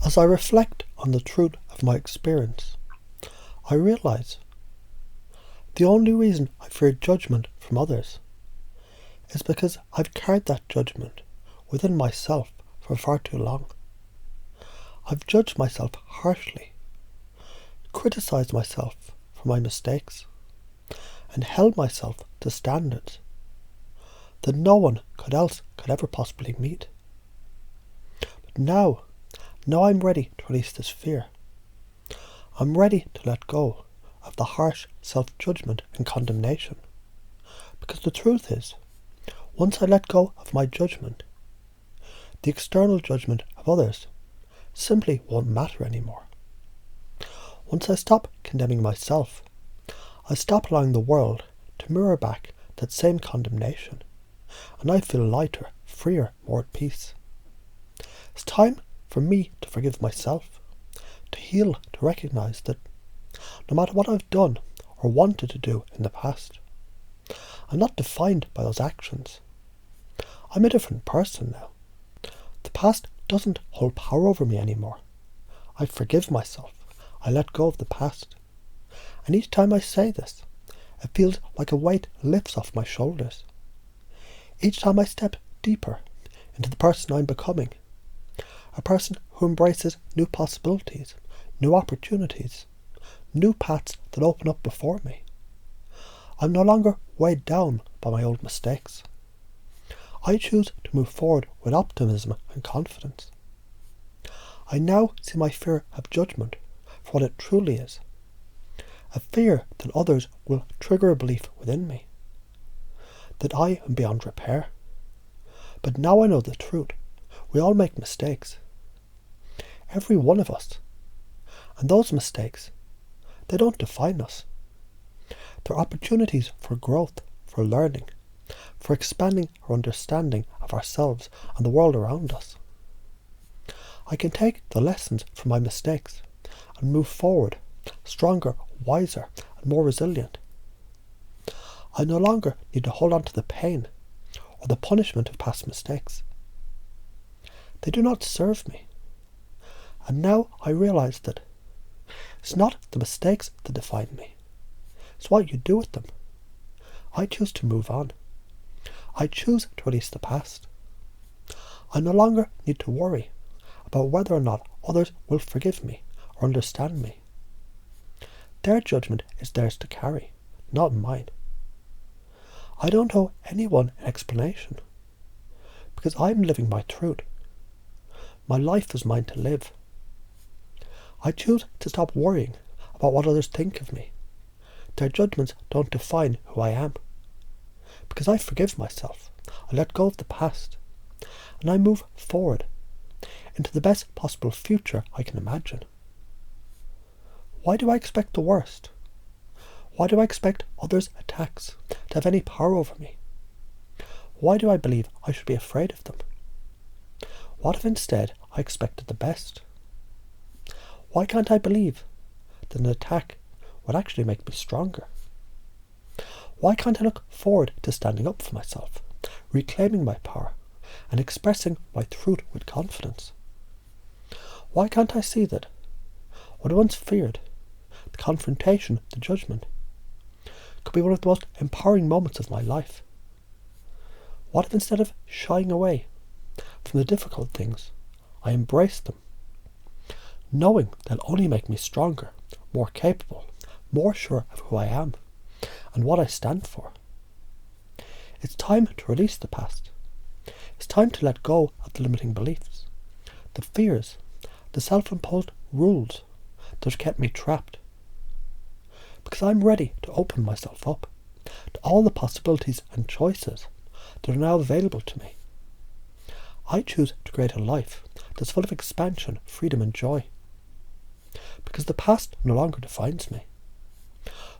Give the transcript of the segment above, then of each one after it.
As I reflect on the truth of my experience, I realise the only reason I fear judgment from others is because I've carried that judgment within myself for far too long. I've judged myself harshly, criticised myself for my mistakes, and held myself to standards that no one could ever possibly meet. But now I'm ready to release this fear. I'm ready to let go of the harsh self-judgment and condemnation. Because the truth is, once I let go of my judgment, the external judgment of others simply won't matter anymore. Once I stop condemning myself, I stop allowing the world to mirror back that same condemnation, and I feel lighter, freer, more at peace. It's time for me to forgive myself, to heal, to recognise that no matter what I've done or wanted to do in the past, I'm not defined by those actions. I'm a different person now. The past doesn't hold power over me anymore. I forgive myself. I let go of the past. And each time I say this, it feels like a weight lifts off my shoulders. Each time I step deeper into the person I'm becoming, a person who embraces new possibilities, new opportunities, new paths that open up before me. I'm no longer weighed down by my old mistakes. I choose to move forward with optimism and confidence. I now see my fear of judgment for what it truly is. A fear that others will trigger a belief within me, that I am beyond repair. But now I know the truth. We all make mistakes. Every one of us. And those mistakes, they don't define us. They're opportunities for growth, for learning, for expanding our understanding of ourselves and the world around us. I can take the lessons from my mistakes and move forward, stronger, wiser, and more resilient. I no longer need to hold on to the pain or the punishment of past mistakes. They do not serve me. And now I realise that it's not the mistakes that define me. It's what you do with them. I choose to move on. I choose to release the past. I no longer need to worry about whether or not others will forgive me or understand me. Their judgment is theirs to carry, not mine. I don't owe anyone an explanation, because I'm living my truth. My life is mine to live. I choose to stop worrying about what others think of me. Their judgments don't define who I am. Because I forgive myself, I let go of the past, and I move forward into the best possible future I can imagine. Why do I expect the worst? Why do I expect others' attacks to have any power over me? Why do I believe I should be afraid of them? What if instead I expected the best? Why can't I believe that an attack would actually make me stronger? Why can't I look forward to standing up for myself, reclaiming my power, and expressing my truth with confidence? Why can't I see that what I once feared, the confrontation, the judgment, could be one of the most empowering moments of my life? What if instead of shying away from the difficult things, I embraced them, knowing they'll only make me stronger, more capable, more sure of who I am and what I stand for? It's time to release the past. It's time to let go of the limiting beliefs, the fears, the self-imposed rules that have kept me trapped. Because I'm ready to open myself up to all the possibilities and choices that are now available to me. I choose to create a life that's full of expansion, freedom and joy. Because the past no longer defines me.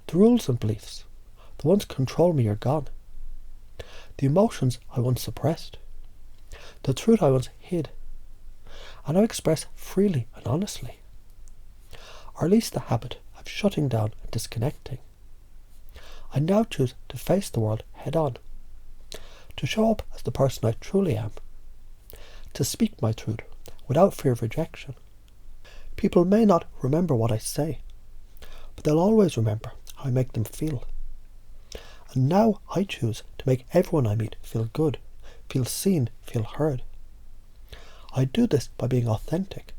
The rules and beliefs, the ones that control me, are gone. The emotions I once suppressed, the truth I once hid, I now express freely and honestly. Or at least the habit of shutting down and disconnecting. I now choose to face the world head on, to show up as the person I truly am, to speak my truth without fear of rejection, People may not remember what I say, but they'll always remember how I make them feel. And now I choose to make everyone I meet feel good, feel seen, feel heard. I do this by being authentic,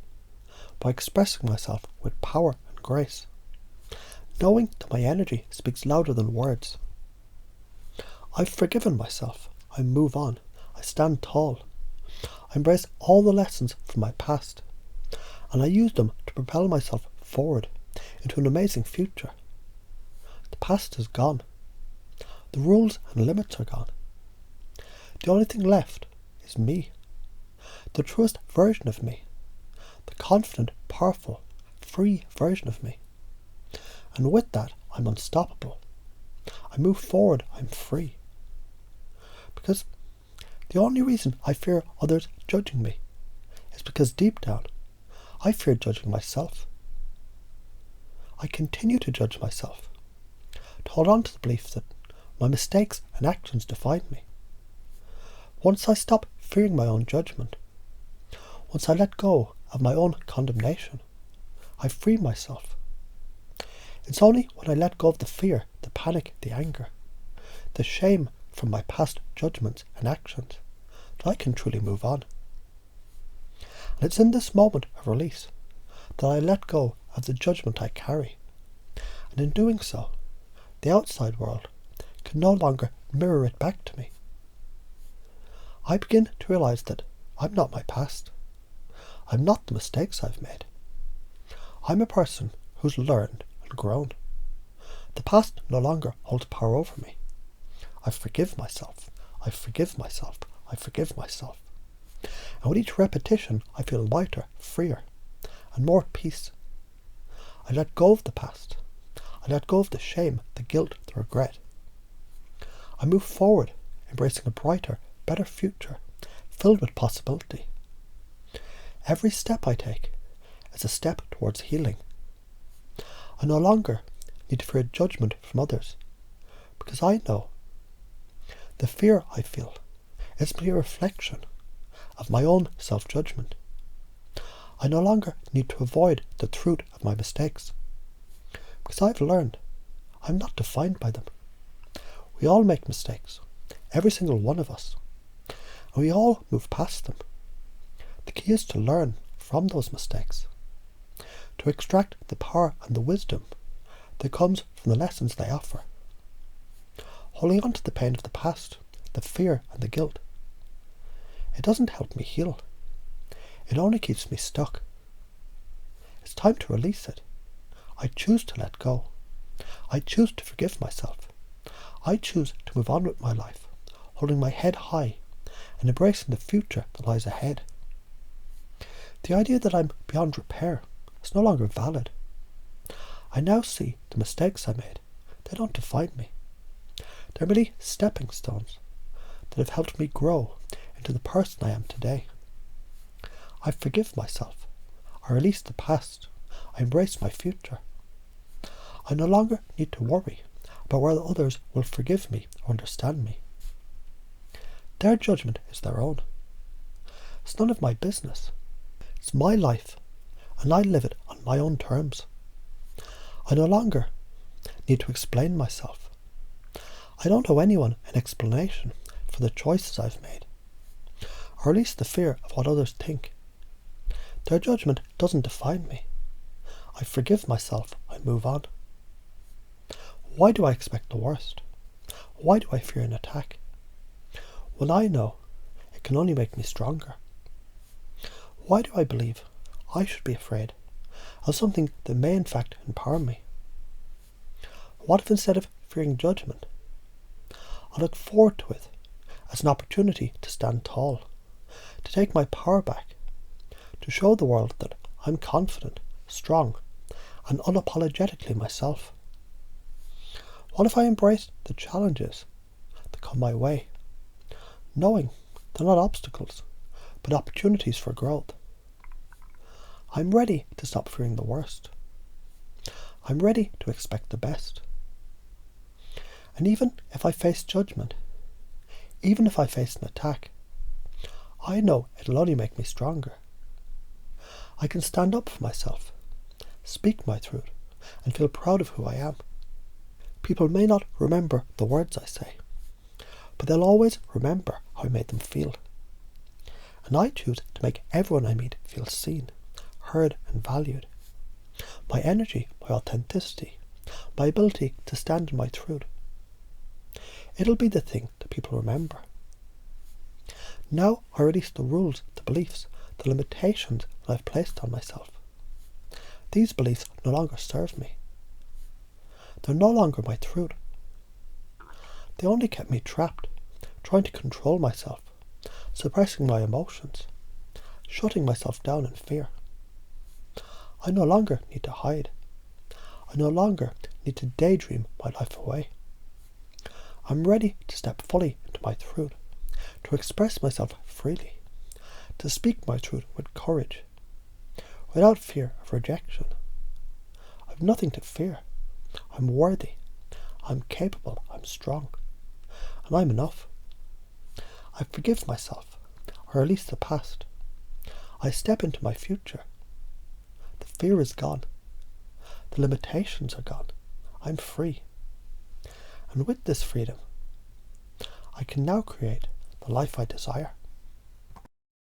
by expressing myself with power and grace, knowing that my energy speaks louder than words. I've forgiven myself. I move on. I stand tall. I embrace all the lessons from my past, and I use them to propel myself forward into an amazing future. The past is gone. The rules and limits are gone. The only thing left is me, the truest version of me, the confident, powerful, free version of me. And with that, I'm unstoppable. I move forward, I'm free. Because the only reason I fear others judging me is because deep down, I fear judging myself. I continue to judge myself, to hold on to the belief that my mistakes and actions define me. Once I stop fearing my own judgment, once I let go of my own condemnation, I free myself. It's only when I let go of the fear, the panic, the anger, the shame from my past judgments and actions that I can truly move on. And it's in this moment of release that I let go of the judgment I carry. And in doing so, the outside world can no longer mirror it back to me. I begin to realise that I'm not my past. I'm not the mistakes I've made. I'm a person who's learned and grown. The past no longer holds power over me. I forgive myself. I forgive myself. I forgive myself. And with each repetition, I feel lighter, freer, and more at peace. I let go of the past. I let go of the shame, the guilt, the regret. I move forward, embracing a brighter, better future, filled with possibility. Every step I take is a step towards healing. I no longer need to fear judgment from others, because I know the fear I feel is merely a reflection of my own self-judgment. I no longer need to avoid the truth of my mistakes, because I've learned I'm not defined by them. We all make mistakes, every single one of us, and we all move past them. The key is to learn from those mistakes, to extract the power and the wisdom that comes from the lessons they offer. Holding on to the pain of the past, the fear and the guilt, it doesn't help me heal. It only keeps me stuck. It's time to release it. I choose to let go. I choose to forgive myself. I choose to move on with my life, holding my head high and embracing the future that lies ahead. The idea that I'm beyond repair is no longer valid. I now see the mistakes I made. They don't define me. They're merely stepping stones that have helped me grow into the person I am today. I forgive myself. I release the past. I embrace my future. I no longer need to worry about whether others will forgive me or understand me. Their judgment is their own. It's none of my business. It's my life, and I live it on my own terms. I no longer need to explain myself. I don't owe anyone an explanation for the choices I've made, or at least the fear of what others think. Their judgment doesn't define me. I forgive myself. I move on. Why do I expect the worst? Why do I fear an attack? When I know it can only make me stronger. Why do I believe I should be afraid of something that may in fact empower me? What if instead of fearing judgment, I look forward to it as an opportunity to stand tall, to take my power back, to show the world that I'm confident, strong, and unapologetically myself? What if I embraced the challenges that come my way, knowing they're not obstacles, but opportunities for growth? I'm ready to stop fearing the worst. I'm ready to expect the best. And even if I face judgment, even if I face an attack, I know it'll only make me stronger. I can stand up for myself, speak my truth, and feel proud of who I am. People may not remember the words I say, but they'll always remember how I made them feel. And I choose to make everyone I meet feel seen, heard and valued. My energy, my authenticity, my ability to stand in my truth. It'll be the thing that people remember. Now I release the rules, the beliefs, the limitations that I've placed on myself. These beliefs no longer serve me. They're no longer my truth. They only kept me trapped, trying to control myself, suppressing my emotions, shutting myself down in fear. I no longer need to hide. I no longer need to daydream my life away. I'm ready to step fully into my truth, to express myself freely, to speak my truth with courage, without fear of rejection. I've nothing to fear. I'm worthy. I'm capable. I'm strong. And I'm enough. I forgive myself. I release the past. I step into my future. The fear is gone. The limitations are gone. I'm free. And with this freedom, I can now create the life I desire.